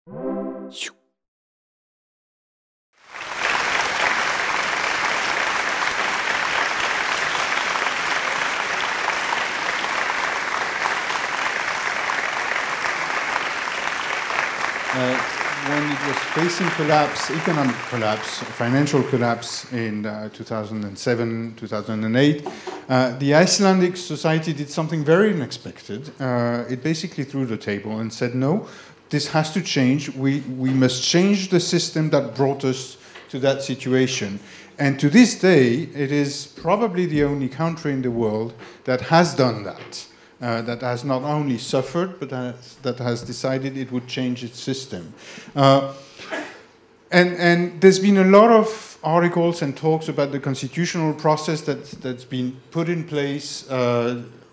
When it was facing collapse, economic collapse, financial collapse in 2007, 2008, the Icelandic society did something very unexpected. It basically threw the table and said, no, this has to change. We must change the system that brought us to that situation. And to this day, it is probably the only country in the world that has done that. That has not only suffered, but that has decided it would change its system. And there's been a lot of articles and talks about the constitutional process that's been put in place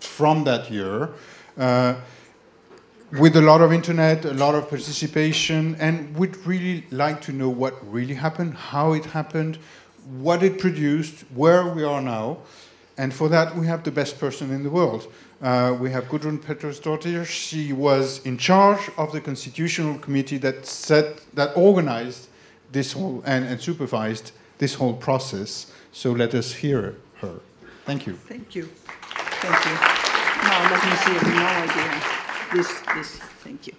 from that year, with a lot of internet, a lot of participation, and we'd really like to know what really happened, how it happened, what it produced, where we are now. And for that, we have the best person in the world. We have Gudrun Pettersdottir. She was in charge of the Constitutional Committee that organized this whole and supervised this whole process. So let us hear her. Thank you. Thank you. Thank you. Now let me see. I have no idea. This. Thank you.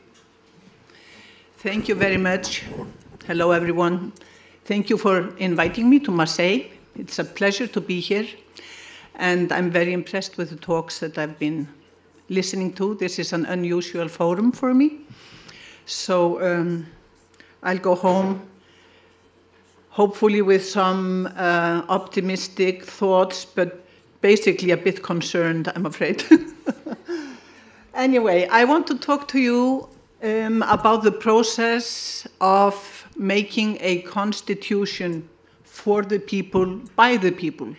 Thank you very much. Hello, everyone. Thank you for inviting me to Marseille. It's a pleasure to be here. And I'm very impressed with the talks that I've been listening to. This is an unusual forum for me. So I'll go home, hopefully with some optimistic thoughts, but basically a bit concerned, I'm afraid. Anyway, I want to talk to you about the process of making a constitution for the people, by the people.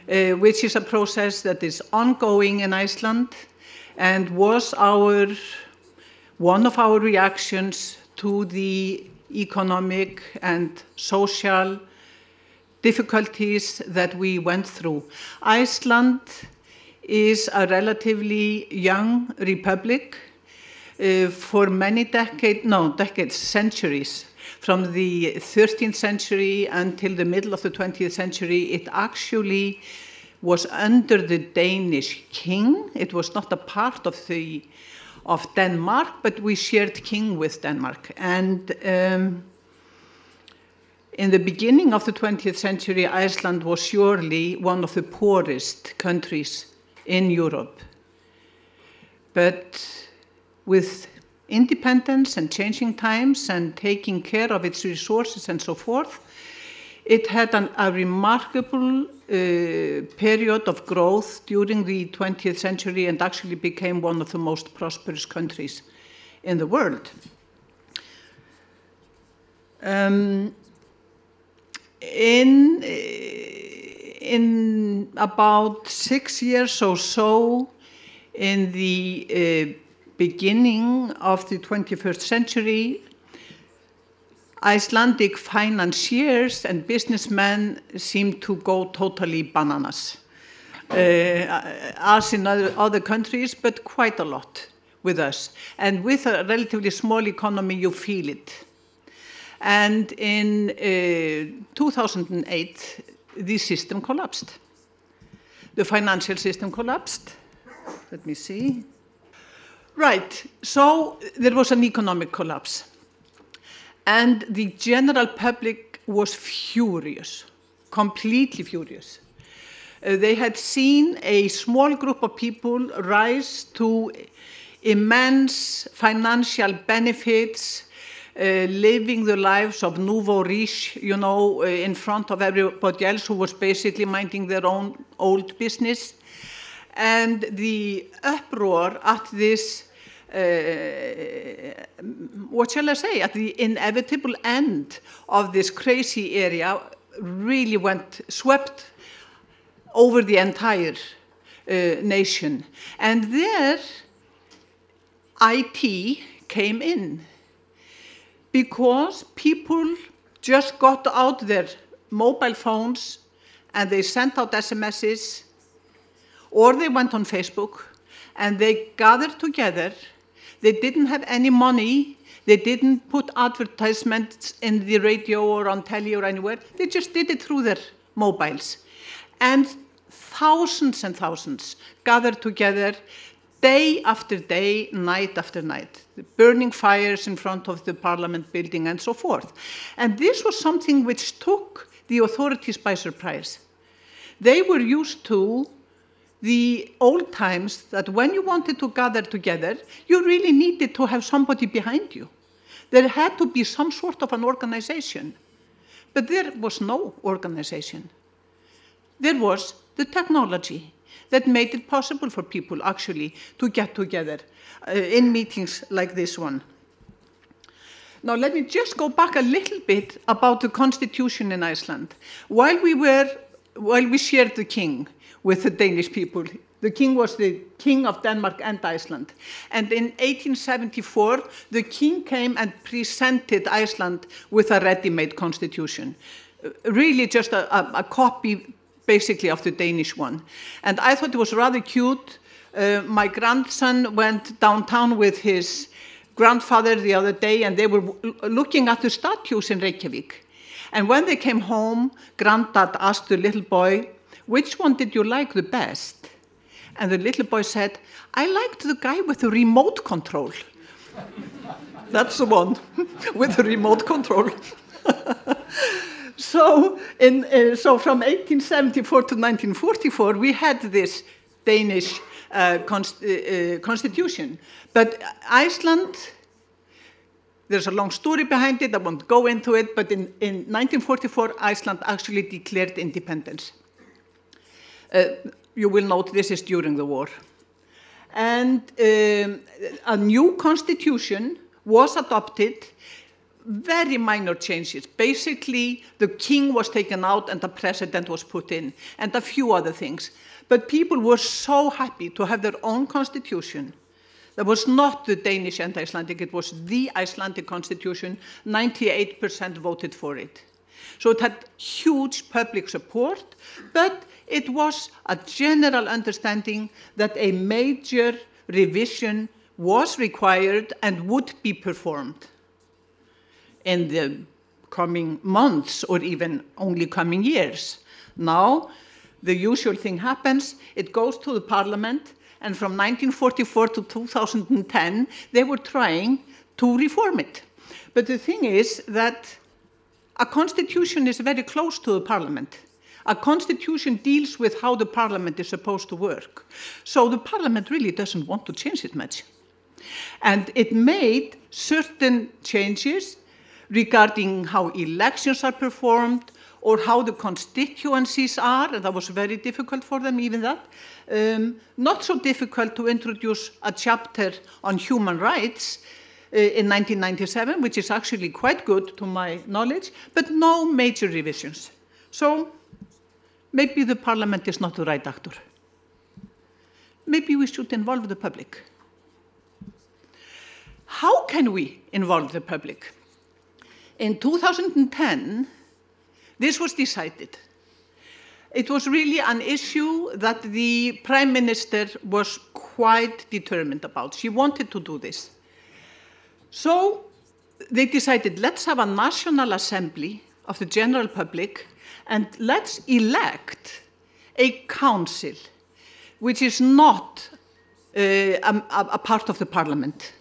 Which is a process that is ongoing in Iceland and was one of our reactions to the economic and social difficulties that we went through. Iceland is a relatively young republic for many centuries. From the 13th century until the middle of the 20th century, it actually was under the Danish king. It was not a part of Denmark, but we shared king with Denmark. And in the beginning of the 20th century, Iceland was surely one of the poorest countries in Europe. But with independence and changing times and taking care of its resources and so forth, it had a remarkable period of growth during the 20th century and actually became one of the most prosperous countries in the world. In about 6 years or so, in the beginning of the 21st century, Icelandic financiers and businessmen seemed to go totally bananas, as in other countries, but quite a lot with us. And with a relatively small economy, you feel it. And in 2008, the system collapsed. The financial system collapsed. Let me see. Right, so there was an economic collapse. And the general public was furious, completely furious. They had seen a small group of people rise to immense financial benefits, living the lives of nouveau riche, in front of everybody else who was basically minding their own old business. And the uproar at this what shall I say, at the inevitable end of this crazy area really swept over the entire nation. And there, IT came in because people just got out their mobile phones and they sent out SMSs, or they went on Facebook and they gathered together. They didn't have any money. They didn't put advertisements in the radio or on telly or anywhere. They just did it through their mobiles. And thousands gathered together day after day, night after night, burning fires in front of the parliament building and so forth. And this was something which took the authorities by surprise. They were used to the old times that when you wanted to gather together, you really needed to have somebody behind you. There had to be some sort of an organization. But there was no organization. There was the technology that made it possible for people actually to get together in meetings like this one. Now let me just go back a little bit about the constitution in Iceland. While we shared the king with the Danish people, the king was the king of Denmark and Iceland. And in 1874, the king came and presented Iceland with a ready-made constitution. Really just a copy, basically, of the Danish one. And I thought it was rather cute. My grandson went downtown with his grandfather the other day, and they were looking at the statues in Reykjavik. And when they came home, Granddad asked the little boy, "Which one did you like the best?" And the little boy said, "I liked the guy with the remote control." That's the one with the remote control. So from 1874 to 1944, we had this Danish constitution. But Iceland, there's a long story behind it, I won't go into it, but in 1944, Iceland actually declared independence. You will note this is during the war. And a new constitution was adopted, very minor changes. Basically, the king was taken out and the president was put in, and a few other things. But people were so happy to have their own constitution. That was not the Danish and Icelandic, it was the Icelandic constitution. 98% voted for it. So it had huge public support, but it was a general understanding that a major revision was required and would be performed in the coming months or even only coming years. Now, the usual thing happens, it goes to the parliament, and from 1944 to 2010, they were trying to reform it. But the thing is that a constitution is very close to the parliament. A constitution deals with how the parliament is supposed to work. So the parliament really doesn't want to change it much. And it made certain changes regarding how elections are performed or how the constituencies are, and that was very difficult for them, even that. Not so difficult to introduce a chapter on human rights in 1997, which is actually quite good to my knowledge, but no major revisions. So maybe the parliament is not the right actor. Maybe we should involve the public. How can we involve the public? In 2010, this was decided. It was really an issue that the Prime Minister was quite determined about. She wanted to do this. So they decided, let's have a National Assembly of the general public and let's elect a council, which is not a part of the parliament.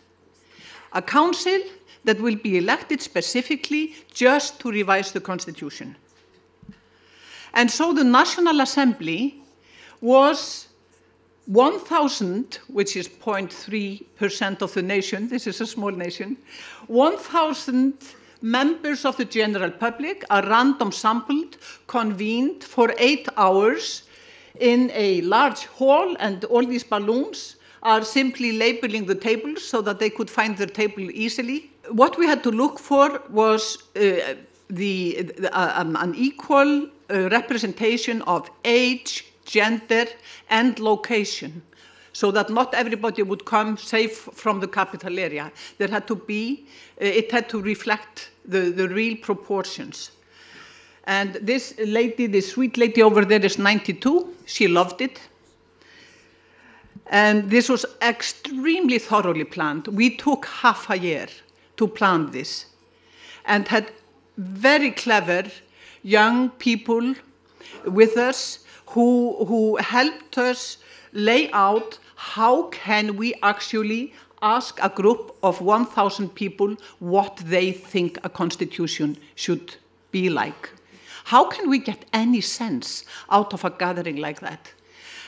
A council that will be elected specifically just to revise the constitution. And so the National Assembly was 1,000, which is 0.3% of the nation, this is a small nation, 1,000 members of the general public are random sampled, convened for 8 hours in a large hall, and all these balloons are simply labeling the tables so that they could find their table easily. What we had to look for was an equal representation of age, gender, and location, so that not everybody would come safe from the capital area. There had to be, it had to reflect the real proportions. And this lady, this sweet lady over there is 92. She loved it. And this was extremely thoroughly planned. We took half a year to plan this and had very clever young people with us who helped us lay out how can we actually ask a group of 1,000 people what they think a constitution should be like. How can we get any sense out of a gathering like that?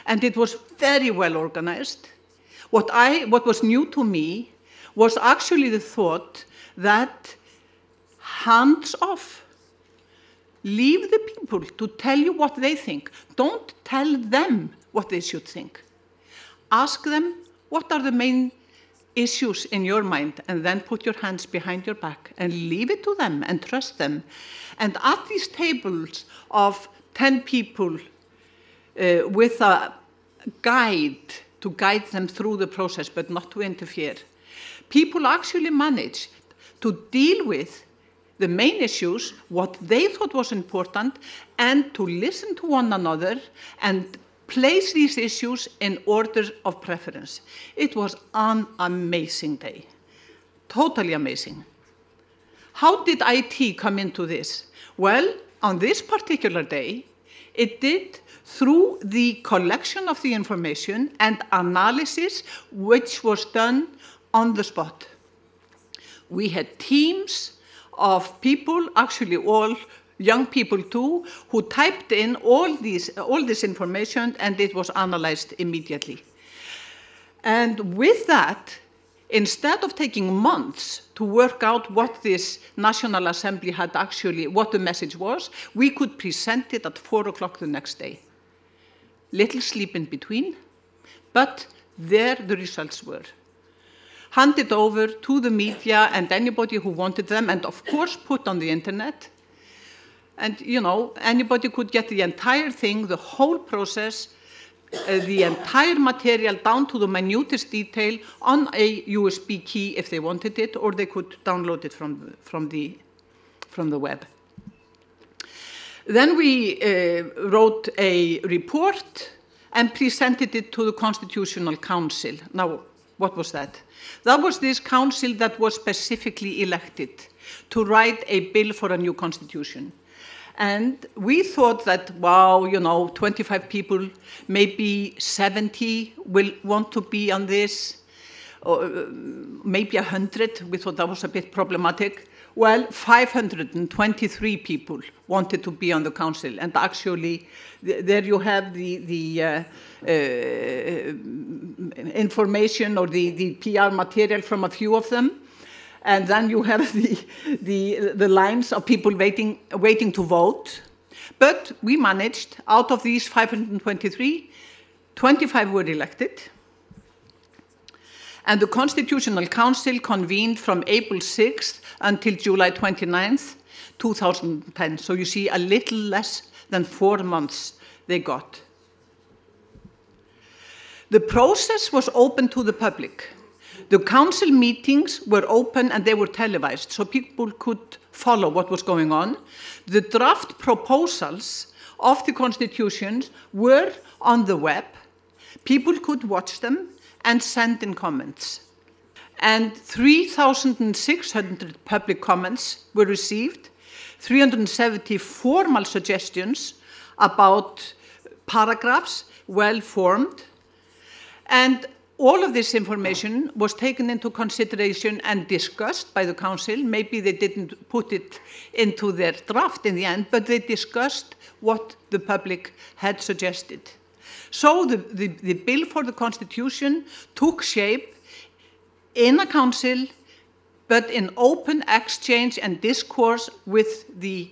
And it was very well organized. What was new to me was actually the thought that hands off. Leave the people to tell you what they think. Don't tell them what they should think. Ask them what are the main issues in your mind, and then put your hands behind your back and leave it to them and trust them. And at these tables of 10 people with a guide to guide them through the process but not to interfere, people actually managed to deal with the main issues, what they thought was important, and to listen to one another and place these issues in order of preference. It was an amazing day, totally amazing. How did IT come into this? Well, on this particular day, it did through the collection of the information and analysis which was done on the spot. We had teams of people, actually all young people too, who typed in all this information, and it was analyzed immediately. And with that, instead of taking months to work out what this National Assembly had actually, what the message was, we could present it at 4 o'clock the next day. Little sleep in between, but there the results were. Handed over to the media and anybody who wanted them, and of course put on the internet. And, you know, anybody could get the entire thing, the whole process, the entire material down to the minutest detail on a USB key if they wanted it, or they could download it from the web. Then we wrote a report and presented it to the Constitutional Council. Now, what was that? That was this council that was specifically elected to write a bill for a new constitution. And we thought that, wow, you know, 25 people, maybe 70 will want to be on this, or maybe 100. We thought that was a bit problematic. Well, 523 people wanted to be on the council. And actually, there you have the information or the PR material from a few of them. And then you have the lines of people waiting to vote. But we managed, out of these 523, 25 were elected. And the Constitutional Council convened from April 6th until July 29th, 2010. So you see, a little less than 4 months they got. The process was open to the public. The council meetings were open and they were televised, so people could follow what was going on. The draft proposals of the constitutions were on the web. People could watch them and send in comments. And 3,600 public comments were received, 370 formal suggestions about paragraphs, well formed, and all of this information was taken into consideration and discussed by the council. Maybe they didn't put it into their draft in the end, but they discussed what the public had suggested. So the bill for the constitution took shape in a council, but in open exchange and discourse with the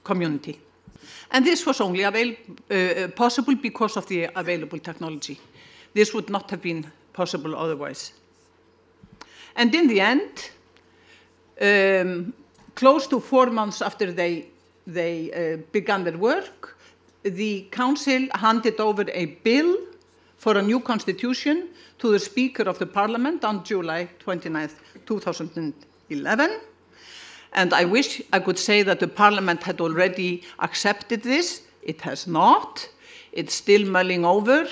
community. And this was only possible because of the available technology. This would not have been possible otherwise. And in the end, close to 4 months after they began their work, the council handed over a bill for a new constitution to the Speaker of the Parliament on July 29th, 2011. And I wish I could say that the Parliament had already accepted this. It has not. It's still mulling over.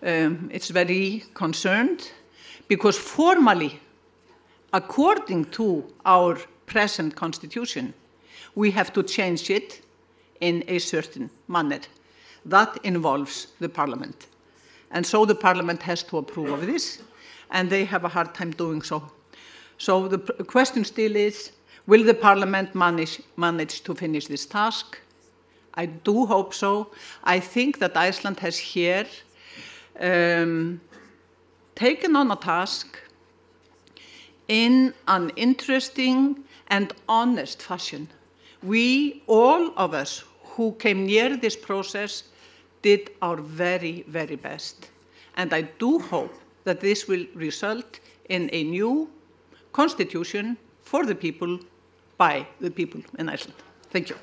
It's very concerned because formally, according to our present constitution, we have to change it in a certain manner. That involves the parliament. And so the parliament has to approve of this, and they have a hard time doing so. So the question still is, will the parliament manage to finish this task? I do hope so. I think that Iceland has here taken on a task in an interesting and honest fashion. We, all of us who came near this process, did our very, very best. And I do hope that this will result in a new constitution for the people, by the people in Iceland. Thank you.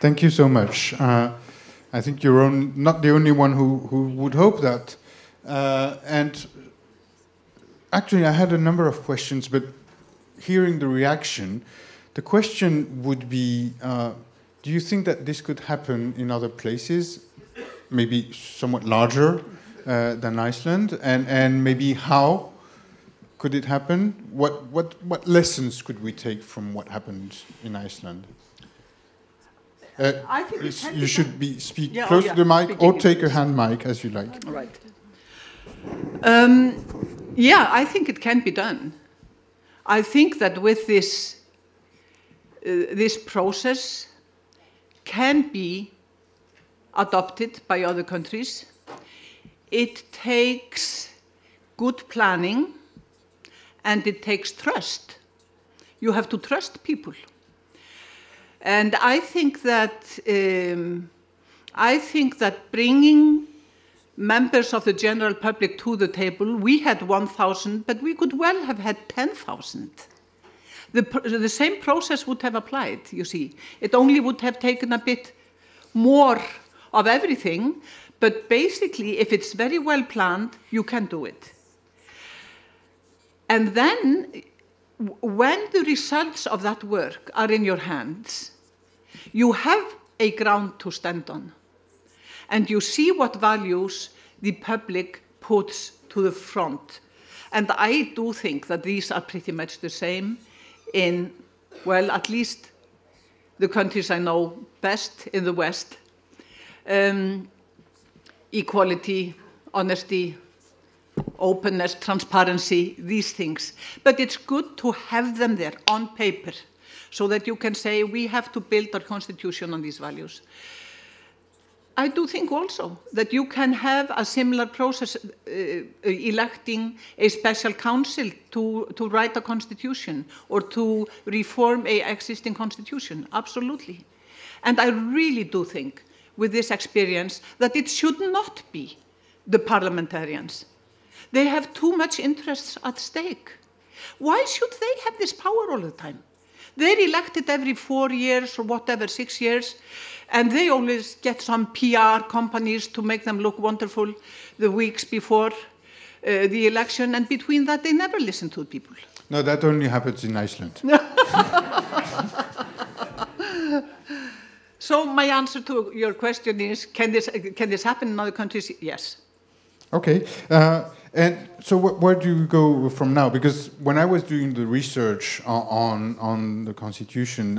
Thank you so much. I think you're not the only one who would hope that. And actually, I had a number of questions, but hearing the reaction, the question would be, do you think that this could happen in other places, maybe somewhat larger than Iceland, and maybe how could it happen? What lessons could we take from what happened in Iceland? I think you should speak close to the mic, or take a hand mic as you like. Right. Yeah, I think it can be done. I think that with this process can be adopted by other countries. It takes good planning, and it takes trust. You have to trust people. And I think that bringing members of the general public to the table, we had 1,000, but we could well have had 10,000. The same process would have applied, you see. It only would have taken a bit more of everything, but basically, if it's very well planned, you can do it. And then, when the results of that work are in your hands, you have a ground to stand on. And you see what values the public puts to the front. And I do think that these are pretty much the same in, well, at least the countries I know best in the West. Equality, honesty, openness, transparency, these things. But it's good to have them there on paper so that you can say, we have to build our constitution on these values. I do think also that you can have a similar process electing a special council to write a constitution or to reform an existing constitution, absolutely. And I really do think, with this experience, that it should not be the parliamentarians. They have too much interests at stake. Why should they have this power all the time? They're elected every 4 years or whatever, 6 years, and they always get some PR companies to make them look wonderful the weeks before the election, and between that, they never listen to people. No, that only happens in Iceland. So my answer to your question is, can this happen in other countries? Yes. Okay. And so where do you go from now? Because when I was doing the research on the Constitution,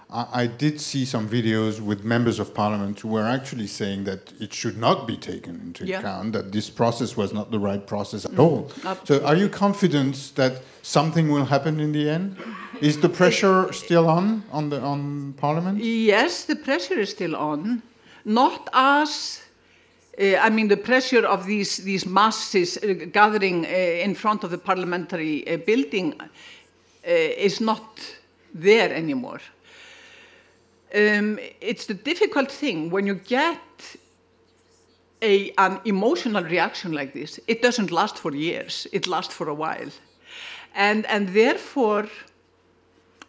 I did see some videos with members of parliament who were actually saying that it should not be taken into account, that this process was not the right process at all. So are you confident that something will happen in the end? Is the pressure still on parliament? Yes, the pressure is still on. Not as... I mean, the pressure of these masses gathering in front of the parliamentary building is not there anymore. It's the difficult thing when you get an emotional reaction like this. It doesn't last for years. It lasts for a while. And therefore,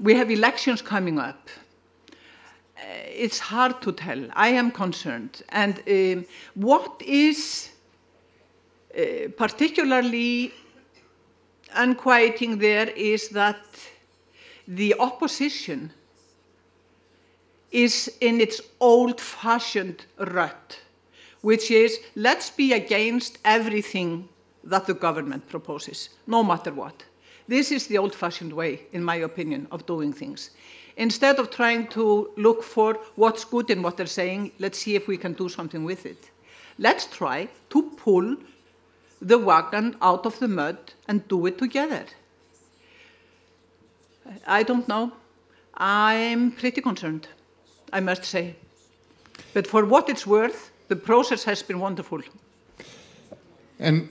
we have elections coming up. It's hard to tell. I am concerned. And what is particularly unquieting there is that the opposition is in its old-fashioned rut, which is, let's be against everything that the government proposes, no matter what. This is the old-fashioned way, in my opinion, of doing things. Instead of trying to look for what's good in what they're saying, let's see if we can do something with it. Let's try to pull the wagon out of the mud and do it together. I don't know. I'm pretty concerned, I must say. But for what it's worth, the process has been wonderful. And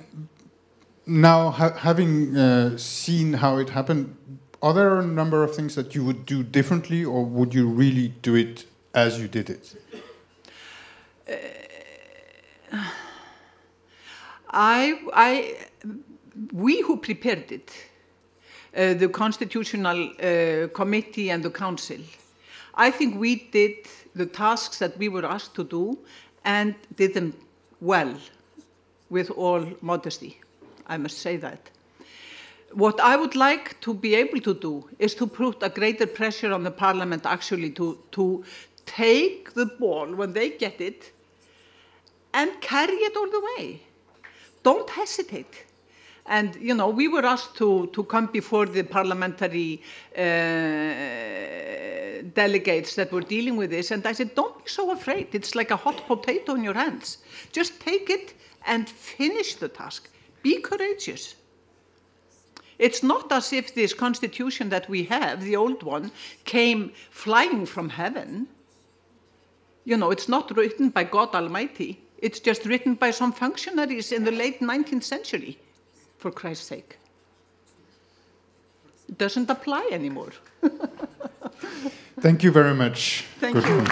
now, having seen how it happened, are there a number of things that you would do differently, or would you really do it as you did it? We who prepared it, the Constitutional Committee and the Council, I think we did the tasks that we were asked to do and did them well, with all modesty. I must say that. What I would like to be able to do is to put a greater pressure on the Parliament actually to take the ball when they get it and carry it all the way. Don't hesitate. And, you know, we were asked to come before the parliamentary delegates that were dealing with this, and I said, don't be so afraid. It's like a hot potato in your hands. Just take it and finish the task. Be courageous. It's not as if this constitution that we have, the old one, came flying from heaven. You know, it's not written by God Almighty. It's just written by some functionaries in the late 19th century, for Christ's sake. It doesn't apply anymore. Thank you very much. Thank you.